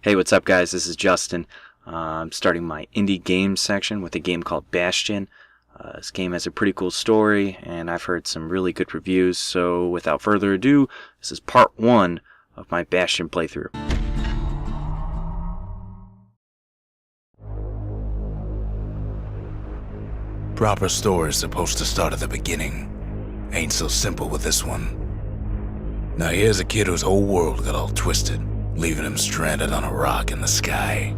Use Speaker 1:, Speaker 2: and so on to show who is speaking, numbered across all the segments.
Speaker 1: Hey, what's up guys? This is Justin. I'm starting my indie games section with a game called Bastion. This game has a pretty cool story, and I've heard some really good reviews, so without further ado, this is part 1 of my Bastion playthrough.
Speaker 2: Proper story's supposed to start at the beginning. Ain't so simple with this one. Now here's a kid whose whole world got all twisted, leaving him stranded on a rock in the sky.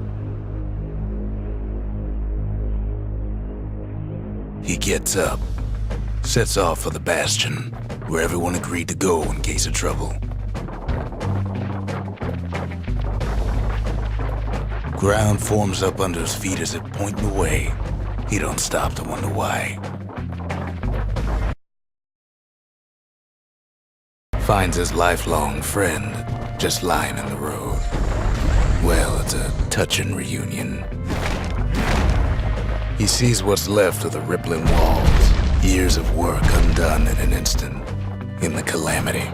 Speaker 2: He gets up, sets off for the Bastion, where everyone agreed to go in case of trouble. Ground forms up under his feet as it pointing away. He don't stop to wonder why. Finds his lifelong friend just lying in the road. Well, it's a touching reunion. He sees what's left of the rippling walls, years of work undone in an instant, in the Calamity.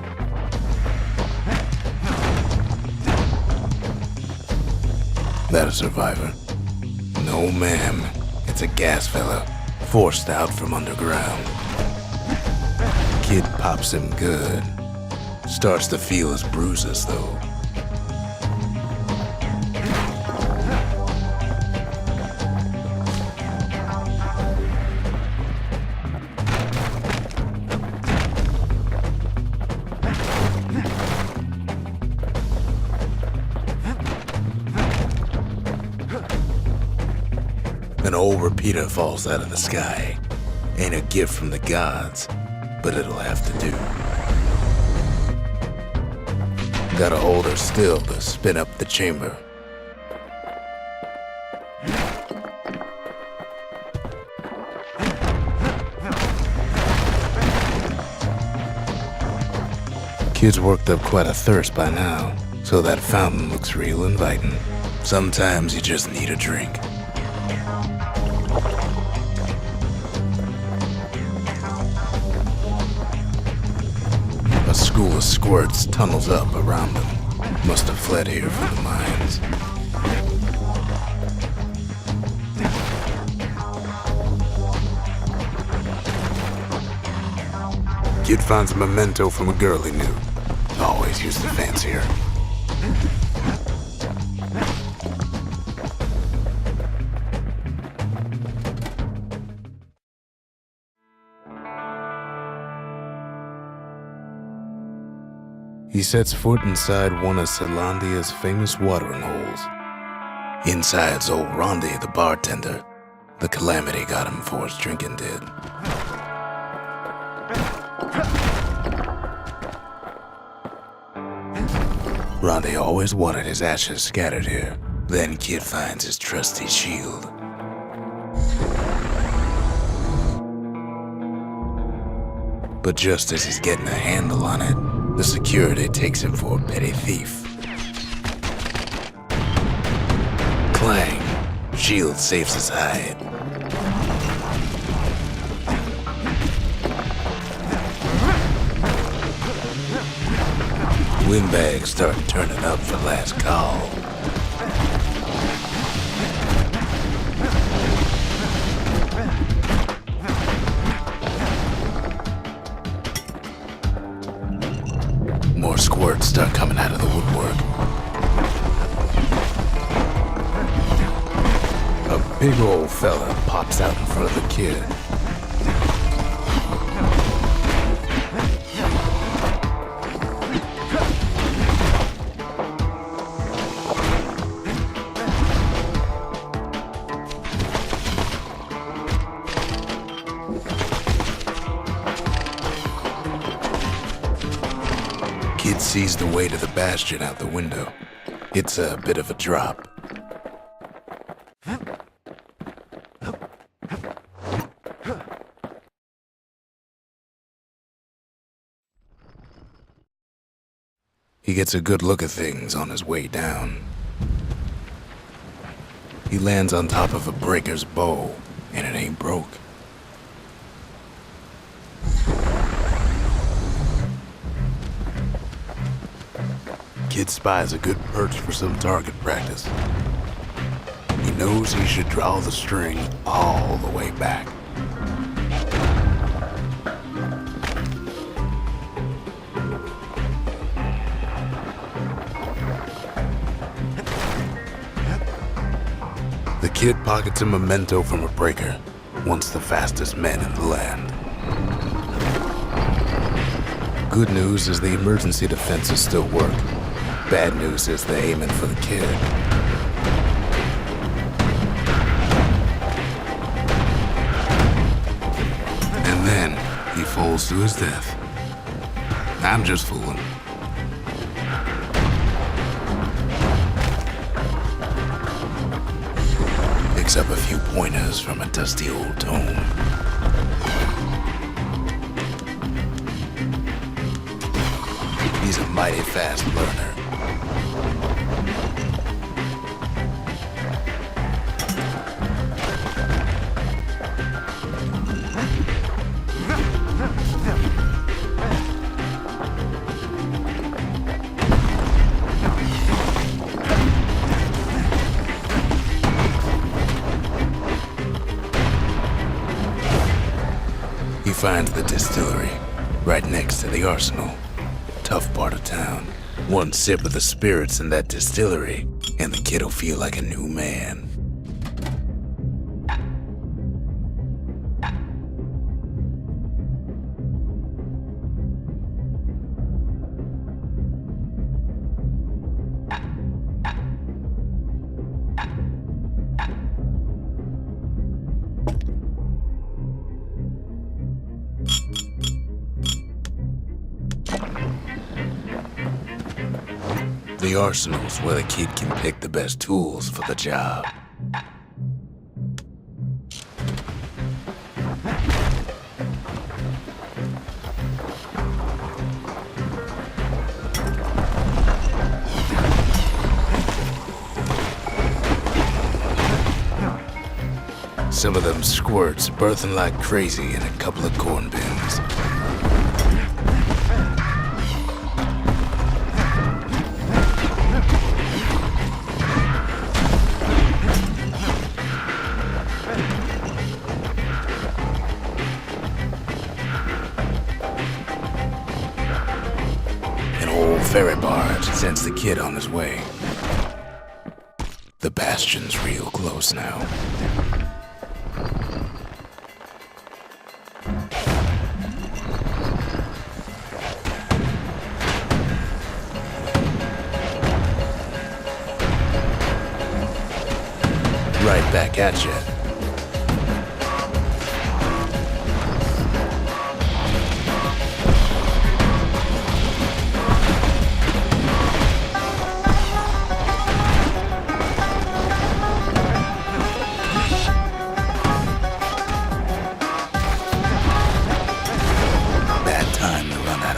Speaker 2: That a survivor? No, ma'am. It's a gas fella, forced out from underground. Kid pops him good. Starts to feel his bruises, though. An old repeater falls out of the sky. Ain't a gift from the gods, but it'll have to do. Gotta hold her still to spin up the chamber. Kid's worked up quite a thirst by now, so that fountain looks real inviting. Sometimes you just need a drink. A school of squirts tunnels up around them. Must have fled here from the mines. Kid finds a memento from a girl he knew. Always used to fancy her. He sets foot inside one of Celandia's famous watering holes. Inside's old Rondi, the bartender. The Calamity got him before his drinking did. Rondi always wanted his ashes scattered here. Then Kid finds his trusty shield. But just as he's getting a handle on it, the security takes him for a petty thief. Clang! Shield saves his hide. Windbags start turning up for last call. More squirts start coming out of the woodwork. A big old fella pops out in front of the kid. Kid sees the way to the Bastion out the window. It's a bit of a drop. He gets a good look at things on his way down. He lands on top of a breaker's bow, and it ain't broke. kid spies a good perch for some target practice. He knows he should draw the string all the way back. The kid pockets a memento from a breaker, once the fastest man in the land. Good news is the emergency defenses still work. Bad news is they're aiming for the kid. And then he falls to his death. I'm just fooling. Picks up a few pointers from a dusty old tome. He's a mighty fast learner. He finds the distillery, right next to the arsenal. Tough part of town. One sip of the spirits in that distillery, and the kid'll feel like a new man. The arsenal's where the kid can pick the best tools for the job. Some of them squirts birthing like crazy in a couple of corn bins. Ferry barge sends the kid on his way. The Bastion's real close now. Right back at you.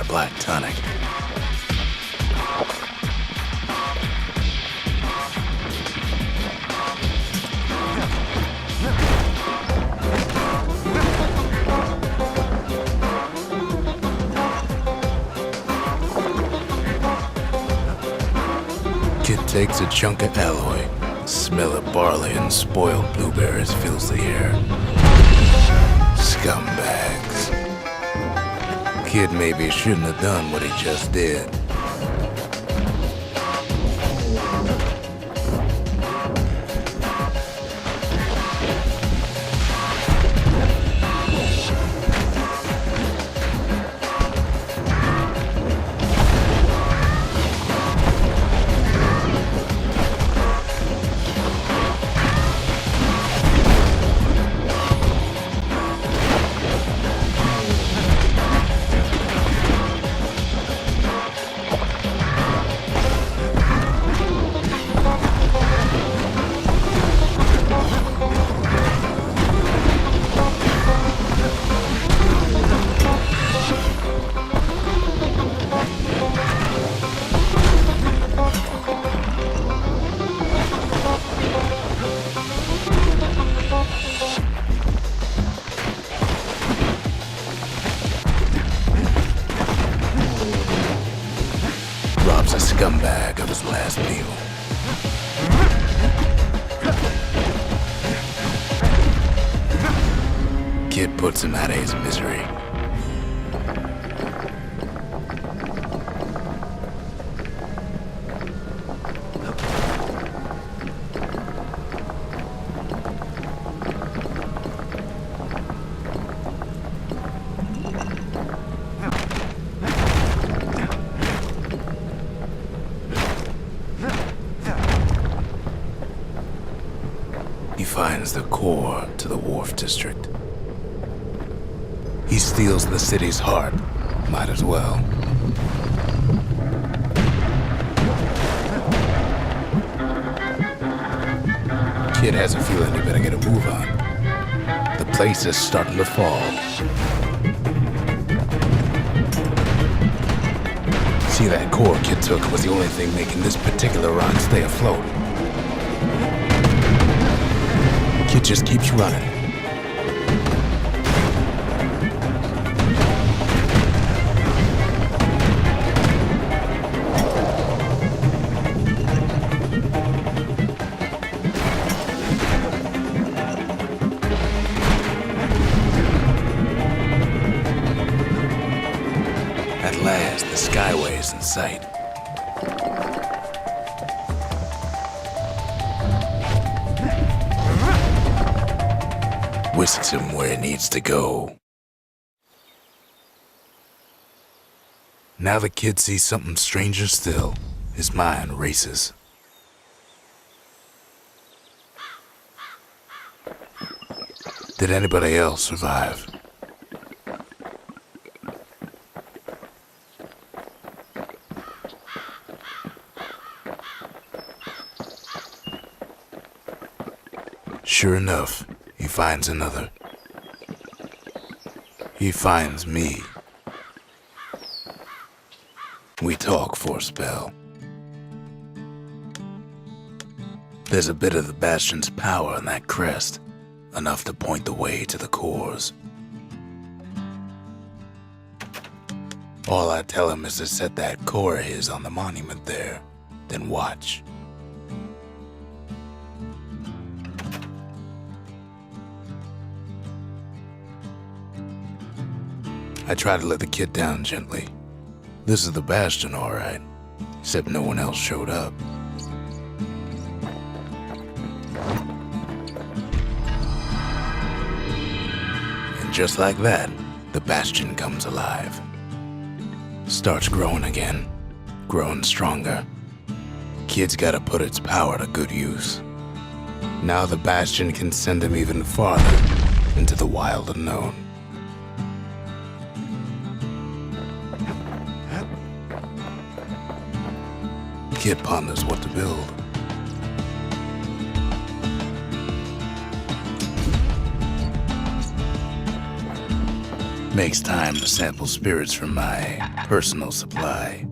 Speaker 2: Black tonic. Kid takes a chunk of alloy. The smell of barley and spoiled blueberries fills the air. Scumbags. Kid maybe shouldn't have done what he just did. last meal. Kid puts him out of his misery. He finds the core to the wharf district. He steals the city's heart. Might as well. Kid has a feeling he better get a move on. The place is starting to fall. See, that core Kid took was the only thing making this particular rock stay afloat. Kid just keeps running. At last, the skyway is in sight. Whisks him where he needs to go. Now the kid sees something stranger still. His mind races. Did anybody else survive? Sure enough, he finds another. He finds me. We talk for a spell. There's a bit of the Bastion's power in that crest, enough to point the way to the cores. All I tell him is to set that core of his on the monument there, then watch. I try to let the kid down gently. This is the Bastion, all right, except no one else showed up. And just like that, the Bastion comes alive. Starts growing again, growing stronger. Kid's gotta put its power to good use. Now the Bastion can send him even farther into the wild unknown. Kid ponders what to build. Makes time to sample spirits from my personal supply.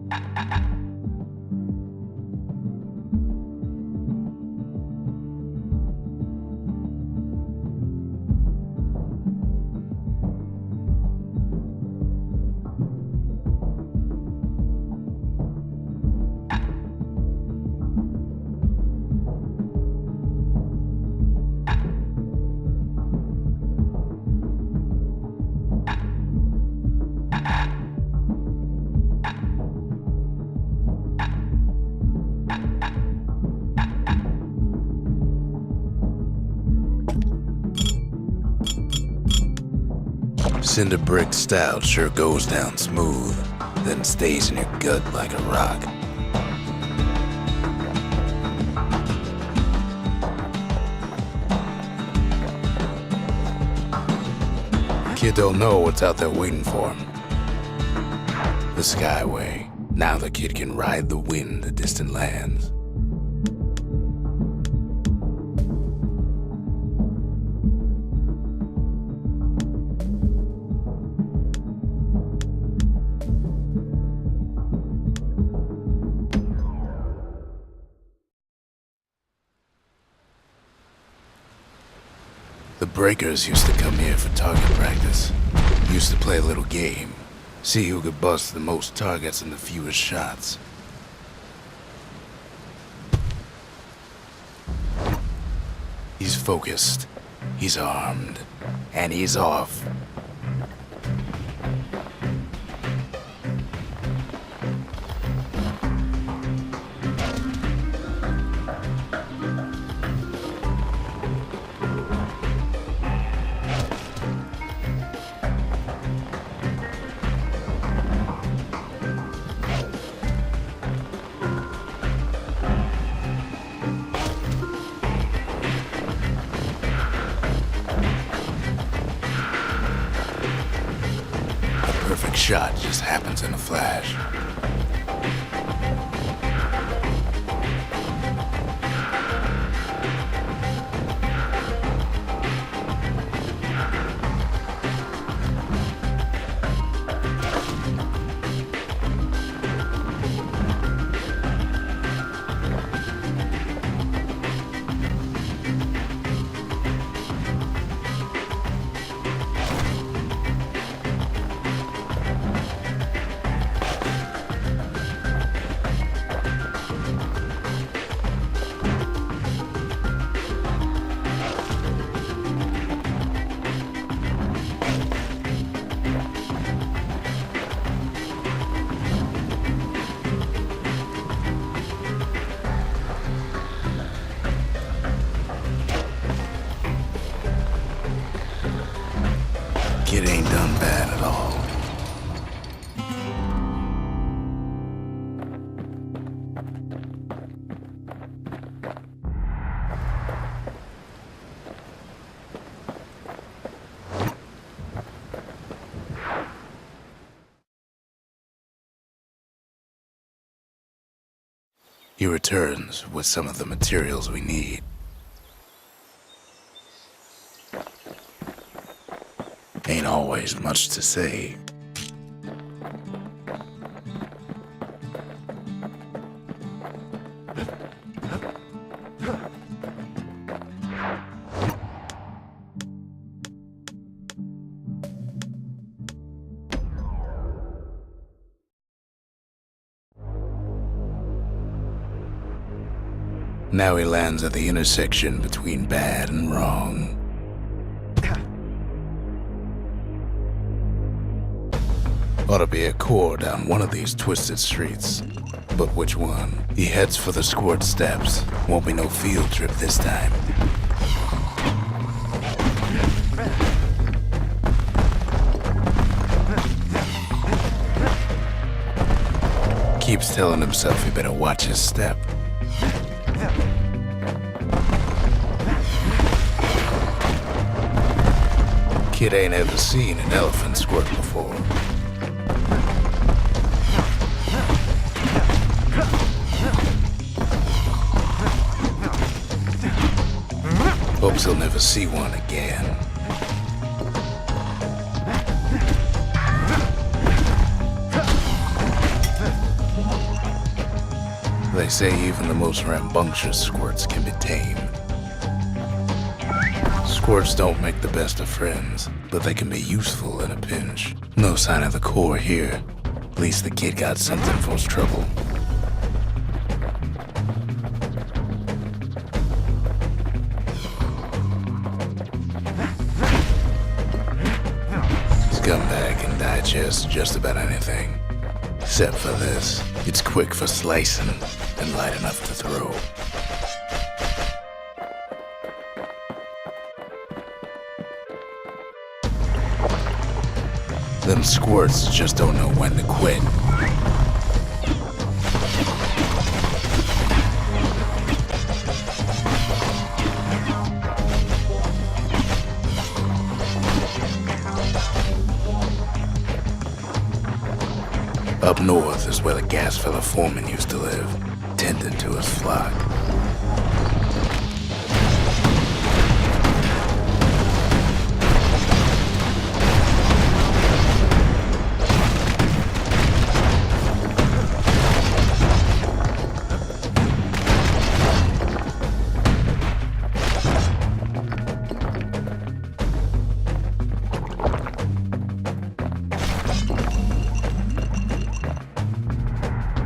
Speaker 2: Cinder brick stout sure goes down smooth, then stays in your gut like a rock. Kid don't know what's out there waiting for him. The Skyway. Now the kid can ride the wind to distant lands. The breakers used to come here for target practice. Used to play a little game. See who could bust the most targets and the fewest shots. He's focused, he's armed, and he's off. Perfect shot just happens in a flash. Kid ain't done bad at all. He returns with some of the materials we need. Ain't always much to say. Now he lands at the intersection between bad and wrong. Ought to be a core down one of these twisted streets. But which one? He heads for the squirt steps. Won't be no field trip this time. Keeps telling himself he better watch his step. Kid ain't ever seen an elephant squirt before. Hopes he'll never see one again. They say even the most rambunctious squirts can be tamed. Squirts don't make the best of friends, but they can be useful in a pinch. No sign of the core here. At least the kid got something for his trouble. Scumbag can digest just about anything. Except for this. It's quick for slicing and light enough to throw. Them squirts just don't know when to quit. Up north is where the gas fella foreman used to live, tending to his flock.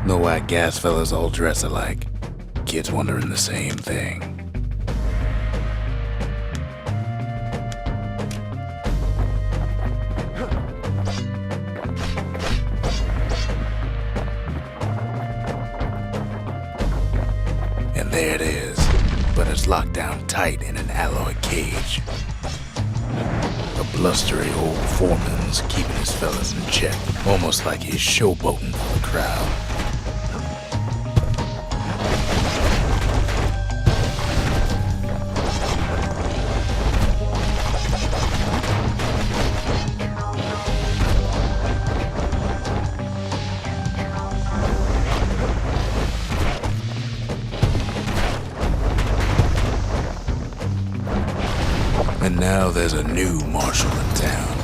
Speaker 2: Know why gas fellas all dress alike? Kids wondering the same thing. but is locked down tight in an alloy cage. A blustery old foreman's keeping his fellas in check, almost like he's showboating for the crowd. And now there's a new marshal in town.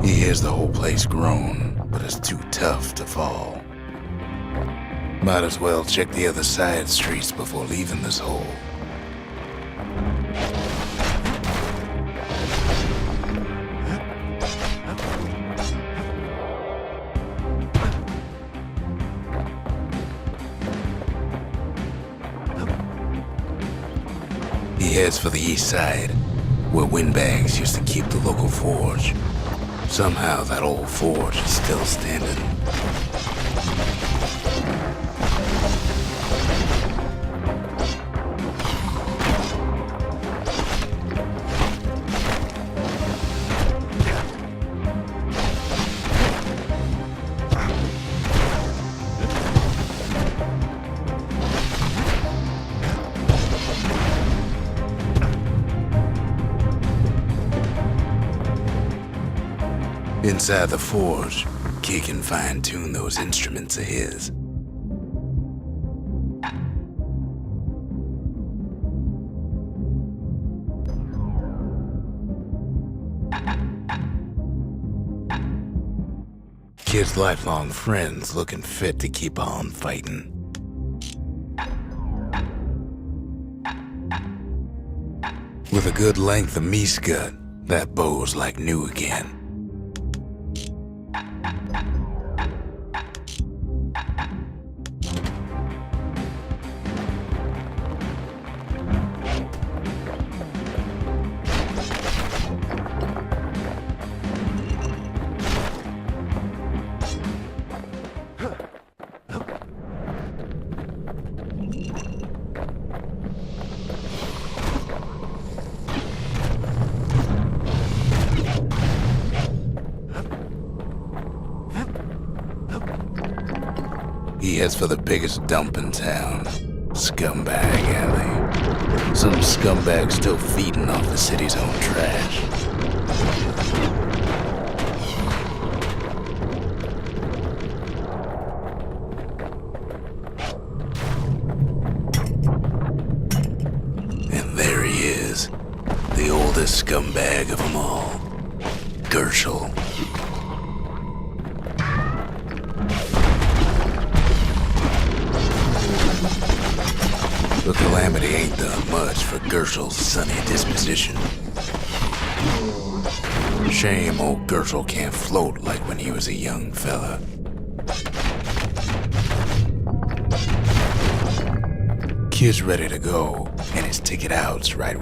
Speaker 2: He hears the whole place groan, but is too tough to fall. Might as well check the other side streets before leaving this hole. He heads for the east side, where windbags used to keep the local forge. Somehow that old forge is still standing. Inside the forge, Key can fine-tune those instruments of his. Kid's lifelong friends looking fit to keep on fighting. With a good length of meat gut, that bow's like new again. He heads for the biggest dump in town, Scumbag Alley. Some scumbag still feeding off the city's own trash. And there he is, the oldest scumbag of them all, Gershel. But Calamity ain't done much for Gershel's sunny disposition. Shame old Gershel can't float like when he was a young fella. Kid's ready to go, and his ticket out's right